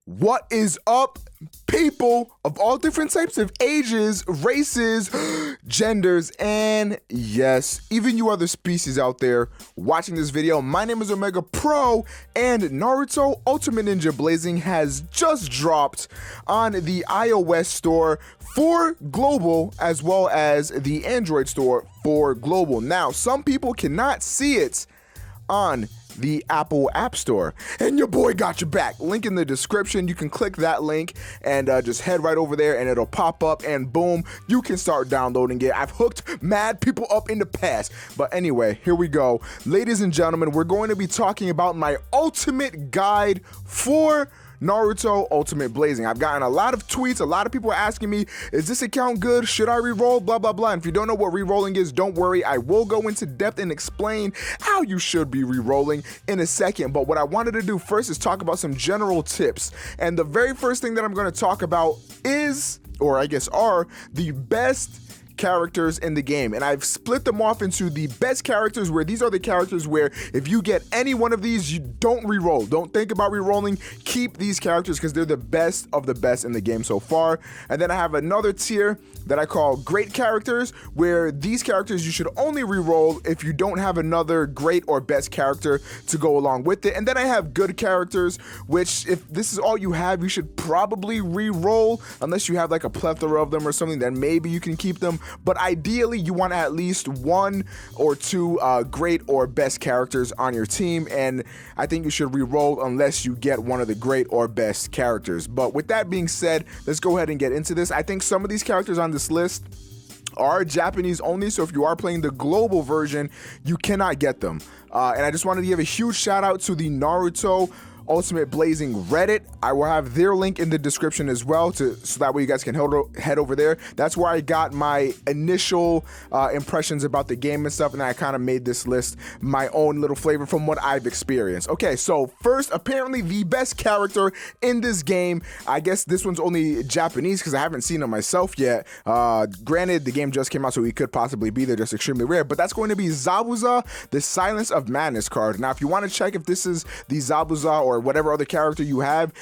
What is up, people of all different types of ages, races, genders, and yes, even you other species out there watching this video? My name is Omega Pro, and Naruto Ultimate Ninja Blazing has just dropped on the iOS store for global as well as the Android store for global. Now, some people cannot see it on the Apple App Store, and your boy got your back. Link in the description. You can click that link and just head right over there and it'll pop up and boom, you can start downloading it. I've hooked mad people up in the past, but anyway, here we go. Ladies and gentlemen, we're going to be talking about my ultimate guide for Naruto Ultimate Blazing. I've gotten a lot of tweets, a lot of people are asking me, is this account good? Should I re-roll? Blah, blah, blah. And if you don't know what re-rolling is, don't worry. I will go into depth and explain how you should be re-rolling in a second. But what I wanted to do first is talk about some general tips. And the very first thing that I'm going to talk about is, or I guess are, the best characters in the game, and I've split them off into the best characters, where these are the characters where if you get any one of these, you don't re-roll. Don't think about re-rolling. Keep these characters because they're the best of the best in the game so far. And then I have another tier that I call great characters, where these characters you should only re-roll if you don't have another great or best character to go along with it. And then I have good characters, which if this is all you have, you should probably re-roll unless you have like a plethora of them or something, then maybe you can keep them. But ideally, you want at least one or two great or best characters on your team, and I think you should re-roll unless you get one of the great or best characters. But with that being said, let's go ahead and get into this. I think some of these characters on this list are Japanese only, so if you are playing the global version, you cannot get them. And I just wanted to give a huge shout out to the Naruto Ultimate Blazing Reddit. I will have their link in the description as well, so that way you guys can head over there. That's where I got my initial impressions about the game and stuff, and I kind of made this list my own little flavor from what I've experienced. Okay, so first, apparently the best character in this game, I guess this one's only Japanese because I haven't seen it myself yet. Granted, the game just came out, so he could possibly be there, just extremely rare, but that's going to be Zabuza, the Silence of Madness card. Now, if you want to check if this is the Zabuza or whatever other character you have,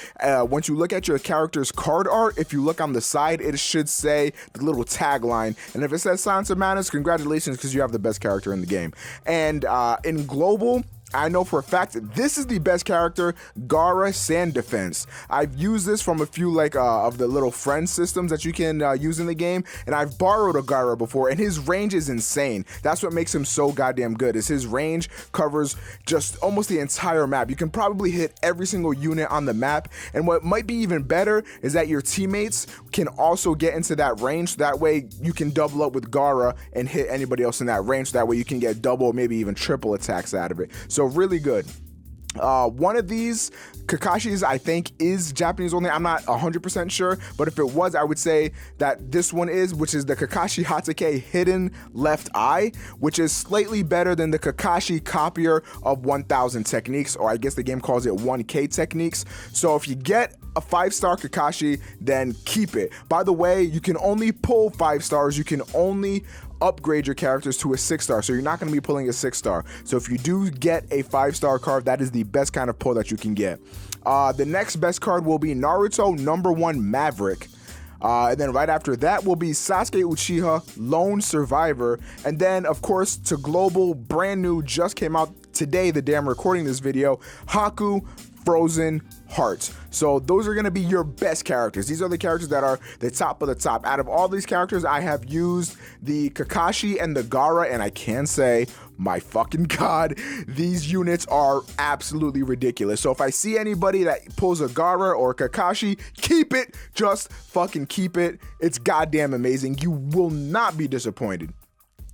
once you look at your character's card art, if you look on the side, it should say the little tagline, and if it says Silence of Madness, congratulations, because you have the best character in the game. And in global, I know for a fact this is the best character, Gaara Sand Defense. I've used this from a few of the little friend systems that you can use in the game, and I've borrowed a Gaara before, and his range is insane. That's what makes him so goddamn good, is his range covers just almost the entire map. You can probably hit every single unit on the map, and what might be even better is that your teammates can also get into that range, so that way you can double up with Gaara and hit anybody else in that range, so that way you can get double, maybe even triple attacks out of it. So really good. One of these Kakashi's I think is Japanese only. I'm not 100% sure, but if it was, I would say that this one is, which is the Kakashi Hatake Hidden Left Eye, which is slightly better than the Kakashi Copier of 1000 Techniques, or I guess the game calls it 1K Techniques. So if you get a 5-star Kakashi, then keep it. By the way, you can only pull 5 stars. You can only upgrade your characters to a 6-star, so you're not going to be pulling a 6-star. So if you do get a 5-star card, that is the best kind of pull that you can get. The next best card will be Naruto #1 Maverick. And then right after that will be Sasuke Uchiha Lone Survivor. And then, of course, to global, brand new, just came out today, the day I'm recording this video, Haku Frozen Heart. So those are going to be your best characters. These are the characters that are the top of the top. Out of all these characters, I have used the Kakashi and the Gaara, and I can say, my fucking god, these units are absolutely ridiculous. So if I see anybody that pulls a Gaara or a Kakashi, keep it. Just fucking keep it. It's goddamn amazing. You will not be disappointed.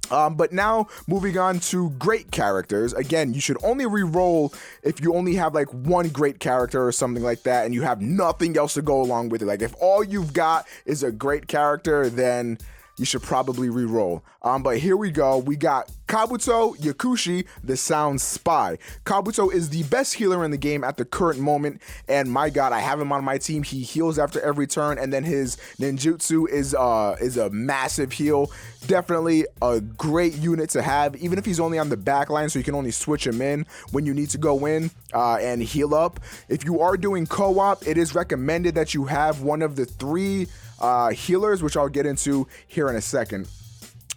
But now moving on to great characters. Again, you should only re-roll if you only have like one great character or something like that, and you have nothing else to go along with it. Like if all you've got is a great character, then you should probably re-roll. But here we go. We got Kabuto Yakushi, the Sound Spy. Kabuto is the best healer in the game at the current moment, and my god, I have him on my team. He heals after every turn, and then his ninjutsu is a massive heal. Definitely a great unit to have, even if he's only on the back line, so you can only switch him in when you need to go in and heal up. If you are doing co-op, it is recommended that you have one of the 3 healers, which I'll get into here in a second.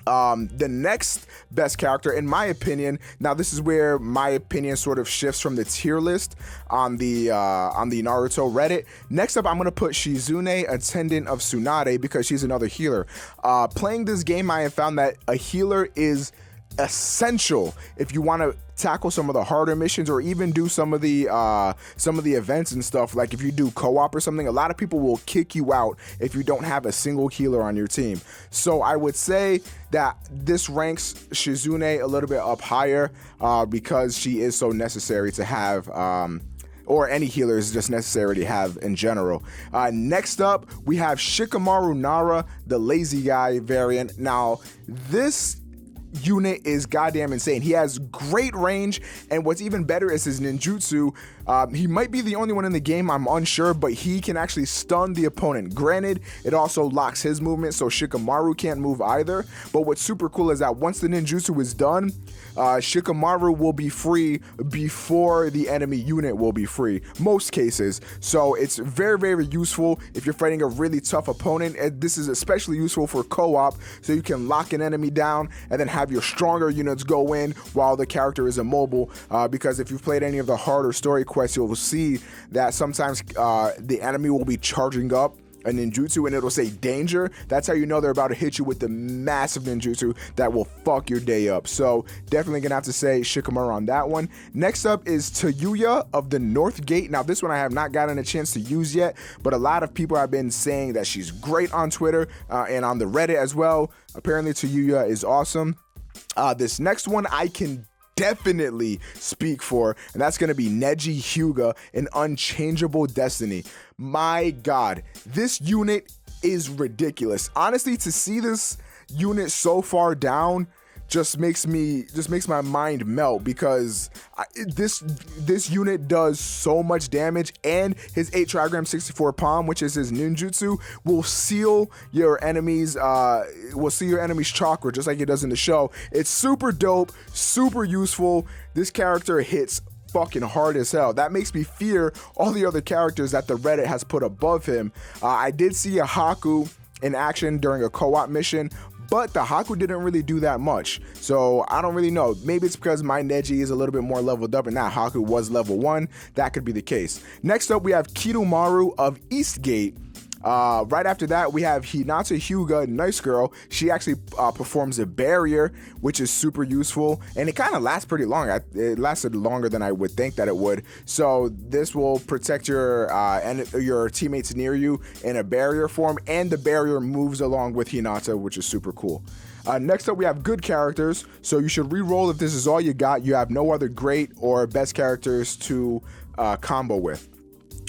The next best character, in my opinion, now this is where my opinion sort of shifts from the tier list on the Naruto Reddit. Next up, I'm gonna put Shizune, Attendant of Tsunade, because she's another healer. Playing this game, I have found that a healer is essential if you want to tackle some of the harder missions, or even do some of the events and stuff. Like if you do co-op or something, a lot of people will kick you out if you don't have a single healer on your team. So I would say that this ranks Shizune a little bit up higher because she is so necessary to have, or any healer is just necessary to have in general. Next up, we have Shikamaru Nara, the lazy guy variant. Now, this unit is goddamn insane. He has great range, and what's even better is his ninjutsu. He might be the only one in the game, I'm unsure, but he can actually stun the opponent. Granted, it also locks his movement, so Shikamaru can't move either. But what's super cool is that once the ninjutsu is done, Shikamaru will be free before the enemy unit will be free, most cases. So it's very, very useful if you're fighting a really tough opponent. And this is especially useful for co-op, so you can lock an enemy down and then have your stronger units go in while the character is immobile. Because if you've played any of the harder story quests, you'll see that sometimes the enemy will be charging up a ninjutsu and it'll say danger. That's how you know they're about to hit you with the massive ninjutsu that will fuck your day up. So definitely gonna have to say Shikamaru on that one. Next up is Tayuya of the North Gate. Now this one I have not gotten a chance to use yet, but a lot of people have been saying that she's great on Twitter and on the Reddit as well. Apparently Tayuya is awesome. This next one I can definitely speak for, and that's going to be Neji Hyuga in Unchangeable Destiny. My god, this unit is ridiculous. Honestly, to see this unit so far down just makes my mind melt, because this unit does so much damage, and his 8 trigram 64 palm, which is his ninjutsu, will seal your enemies chakra just like it does in the show. It's super dope, super useful. This character hits fucking hard as hell. That makes me fear all the other characters that the Reddit has put above him. I did see a Haku in action during a co-op mission, but the Haku didn't really do that much. So I don't really know. Maybe it's because my Neji is a little bit more leveled up and that Haku was level 1. That could be the case. Next up, we have Kirumaru of Eastgate. Right after that, we have Hinata Hyuga, Nice Girl. She actually performs a barrier, which is super useful, and it kind of lasts pretty long. It lasted longer than I would think that it would. So this will protect your teammates near you in a barrier form, and the barrier moves along with Hinata, which is super cool. Next up, we have good characters, so you should re-roll if this is all you got. You have no other great or best characters to combo with.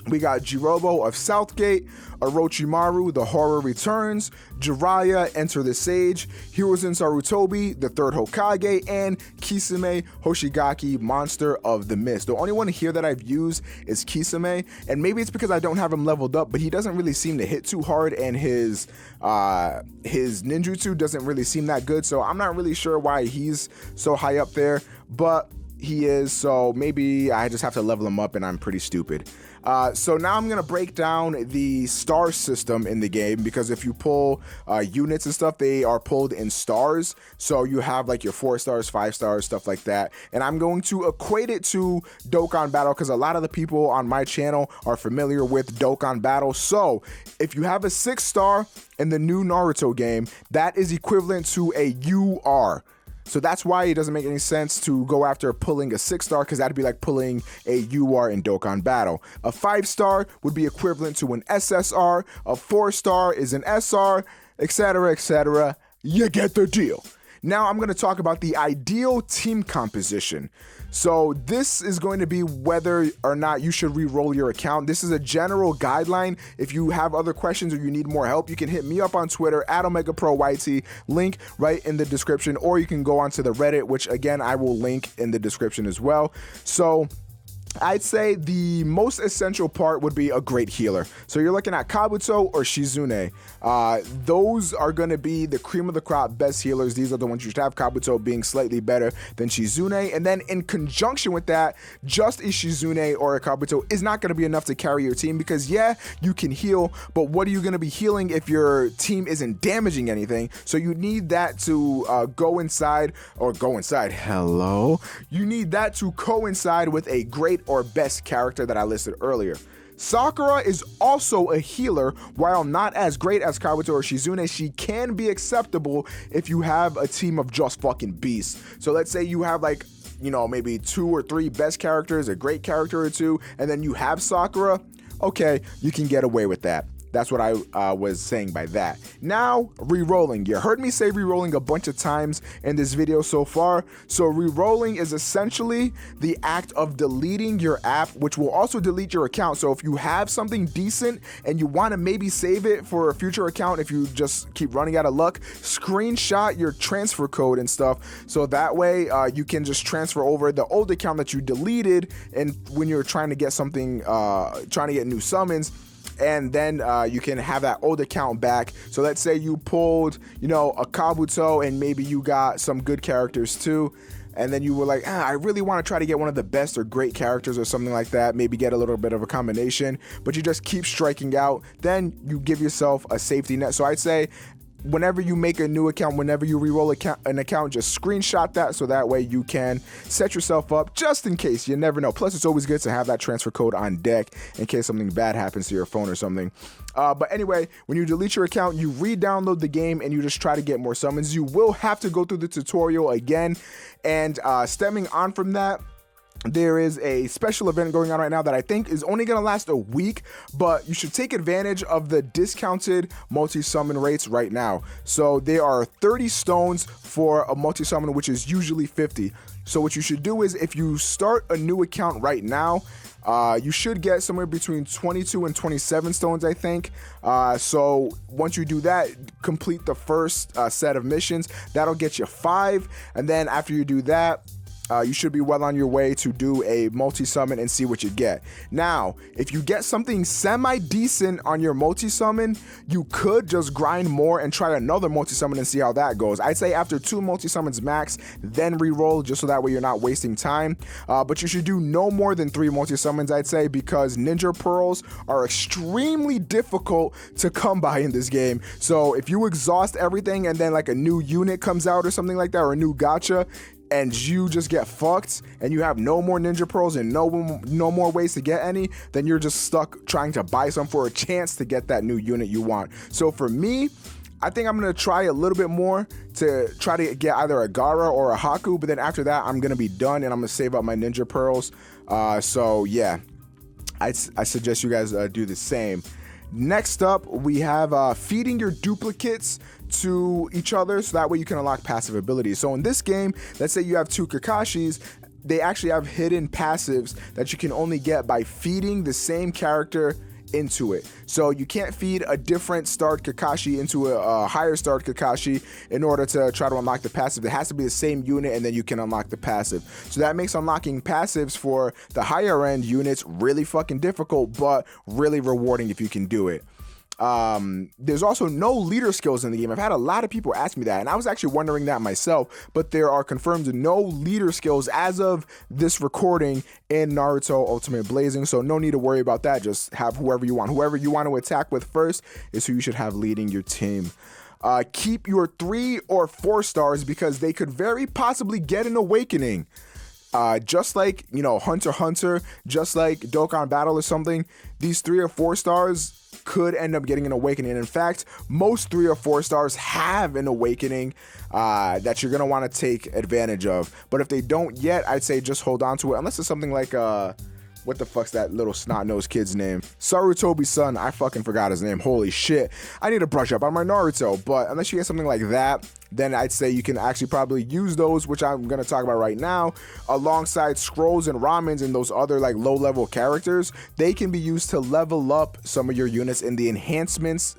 We got Jirobo of Southgate, Orochimaru, The Horror Returns, Jiraiya, Enter the Sage, Hiruzen Sarutobi, the Third Hokage, and Kisame Hoshigaki, Monster of the Mist. The only one here that I've used is Kisame, and maybe it's because I don't have him leveled up, but he doesn't really seem to hit too hard, and his ninjutsu doesn't really seem that good, so I'm not really sure why he's so high up there, but he is, so maybe I just have to level him up and I'm pretty stupid. So now I'm going to break down the star system in the game, because if you pull units and stuff, they are pulled in stars. So you have like your 4 stars, 5 stars, stuff like that. And I'm going to equate it to Dokkan Battle, because a lot of the people on my channel are familiar with Dokkan Battle. So if you have a 6 star in the new Naruto game, that is equivalent to a UR. So that's why it doesn't make any sense to go after pulling a 6 star, because that'd be like pulling a UR in Dokkan Battle. A 5 star would be equivalent to an SSR. A 4 star is an SR, etc., etc. You get the deal. Now I'm going to talk about the ideal team composition. So this is going to be whether or not you should re-roll your account. This is a general guideline. If you have other questions or you need more help, you can hit me up on Twitter at OmegaProYT, link right in the description, or you can go onto the Reddit, which again, I will link in the description as well. So I'd say the most essential part would be a great healer. So you're looking at Kabuto or Shizune. Those are going to be the cream of the crop best healers. These are the ones you should have, Kabuto being slightly better than Shizune. And then in conjunction with that, just a Shizune or a Kabuto is not going to be enough to carry your team, because yeah, you can heal, but what are you going to be healing if your team isn't damaging anything? So you need that to go inside. Hello. You need that to coincide with a great or best character that I listed earlier. Sakura is also a healer. While not as great as Kabuto or Shizune, she can be acceptable if you have a team of just fucking beasts. So let's say you have like, you know, maybe 2 or 3 best characters, a great character or 2, and then you have Sakura. Okay, you can get away with that. That's what I was saying by that. Now, re-rolling. You heard me say re-rolling a bunch of times in this video so far. So re-rolling is essentially the act of deleting your app, which will also delete your account. So if you have something decent and you want to maybe save it for a future account, if you just keep running out of luck, screenshot your transfer code and stuff. So that way you can just transfer over the old account that you deleted, and when you're trying to get something, trying to get new summons, and then you can have that old account back. So let's say you pulled, you know, a Kabuto and maybe you got some good characters too, and then you were like, I really want to try to get one of the best or great characters or something like that, maybe get a little bit of a combination, but you just keep striking out, then you give yourself a safety net. So I'd say whenever you make a new account, whenever you re-roll an account, just screenshot that, so that way you can set yourself up just in case. You never know. Plus, it's always good to have that transfer code on deck in case something bad happens to your phone or something. But anyway, when you delete your account, you re-download the game and you just try to get more summons. You will have to go through the tutorial again, and stemming on from that, there is a special event going on right now that I think is only going to last a week, but you should take advantage of the discounted multi-summon rates right now. So there are 30 stones for a multi-summon, which is usually 50. So what you should do is, if you start a new account right now, you should get somewhere between 22 and 27 stones, I think. So once you do that, complete the first set of missions. That'll get you 5. And then after you do that, you should be well on your way to do a multi-summon and see what you get. Now, if you get something semi-decent on your multi-summon, you could just grind more and try another multi-summon and see how that goes. I'd say after 2 multi-summons max, then re-roll, just so that way you're not wasting time. But you should do no more than 3 multi-summons, I'd say, because Ninja Pearls are extremely difficult to come by in this game. So if you exhaust everything and then like a new unit comes out or something like that, or a new gacha, and you just get fucked and you have no more Ninja Pearls and no more ways to get any, then you're just stuck trying to buy some for a chance to get that new unit you want. So for me, I think I'm going to try a little bit more to try to get either a Gaara or a Haku, but then after that, I'm going to be done and I'm going to save up my Ninja Pearls. So yeah, I suggest you guys do the same. Next up, we have feeding your duplicates to each other, so that way you can unlock passive abilities. So in this game, let's say you have 2 Kakashis, they actually have hidden passives that you can only get by feeding the same character into it. So you can't feed a different start Kakashi into a higher start Kakashi in order to try to unlock the passive. It has to be the same unit and then you can unlock the passive. So that makes unlocking passives for the higher end units really fucking difficult, but really rewarding if you can do it. There's also no leader skills in the game. I've had a lot of people ask me that, and I was actually wondering that myself, but there are confirmed no leader skills as of this recording in Naruto Ultimate Blazing, so no need to worry about that. Just have whoever you want. Whoever you want to attack with first is who you should have leading your team. Keep your 3 or 4 stars because they could very possibly get an awakening. Just like, you know, Hunter x Hunter, just like Dokkan Battle or something, these 3 or 4 stars could end up getting an awakening. In fact, most 3 or 4 stars have an awakening that you're going to want to take advantage of. But if they don't yet, I'd say just hold on to it. Unless it's something like, what the fuck's that little snot-nosed kid's name? Sarutobi's son. I fucking forgot his name. Holy shit. I need to brush up on my Naruto. But unless you get something like that, then I'd say you can actually probably use those, which I'm going to talk about right now, alongside scrolls and ramens and those other like low level characters. They can be used to level up some of your units in the enhancements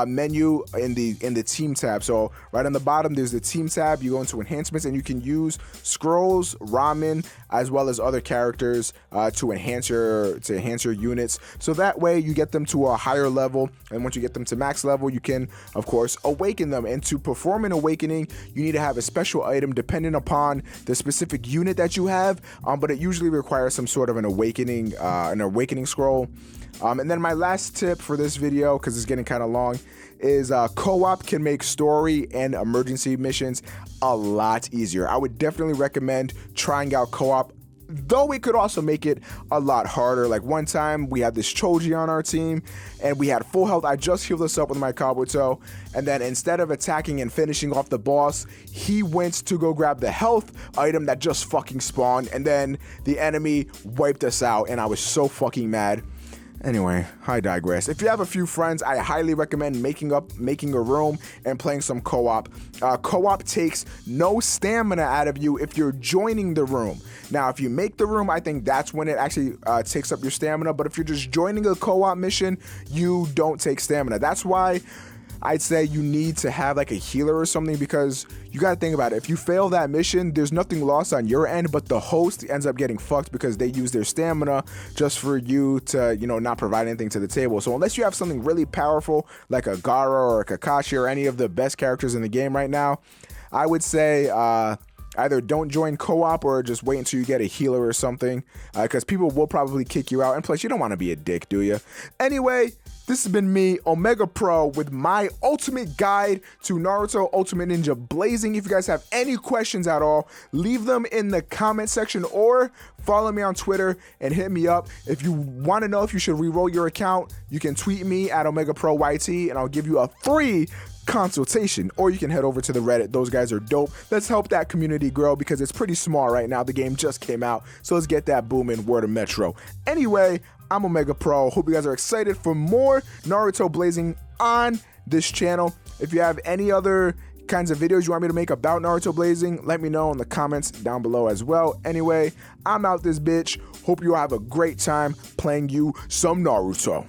menu in the team tab. So right on the bottom there's the team tab. You go into enhancements and you can use scrolls, ramen, as well as other characters to enhance your units, so that way you get them to a higher level, and once you get them to max level you can of course awaken them. And to perform an awakening you need to have a special item depending upon the specific unit that you have, but it usually requires some sort of an awakening scroll. And then my last tip for this video, because it's getting kind of long, is co-op can make story and emergency missions a lot easier. I would definitely recommend trying out co-op, though it could also make it a lot harder. Like one time we had this Choji on our team and we had full health. I just healed us up with my Kabuto, and then instead of attacking and finishing off the boss, he went to go grab the health item that just fucking spawned, and then the enemy wiped us out and I was so fucking mad. Anyway, I digress. If you have a few friends, I highly recommend making a room and playing some co-op. Co-op takes no stamina out of you if you're joining the room. Now, if you make the room, I think that's when it actually takes up your stamina. But if you're just joining a co-op mission, you don't take stamina. That's why I'd say you need to have like a healer or something, because you got to think about it. If you fail that mission, there's nothing lost on your end, but the host ends up getting fucked because they use their stamina just for you to, not provide anything to the table. So unless you have something really powerful like a Gaara or a Kakashi or any of the best characters in the game right now, I would say either don't join co-op or just wait until you get a healer or something, because people will probably kick you out. And plus, you don't want to be a dick, do you? Anyway, this has been me, Omega Pro, with my ultimate guide to Naruto Ultimate Ninja Blazing. If you guys have any questions at all, leave them in the comment section or follow me on Twitter and hit me up. If you want to know if you should re-roll your account, you can tweet me at Omega Pro YT and I'll give you a free consultation, or you can head over to the Reddit. Those guys are dope. Let's help that community grow because it's pretty small right now. The game just came out, so let's get that booming. Word of Metro. Anyway, I'm Omega Pro. Hope you guys are excited for more Naruto Blazing on this channel. If you have any other kinds of videos you want me to make about Naruto Blazing, let me know in the comments down below as well. Anyway, I'm out this bitch. Hope you all have a great time playing you some Naruto.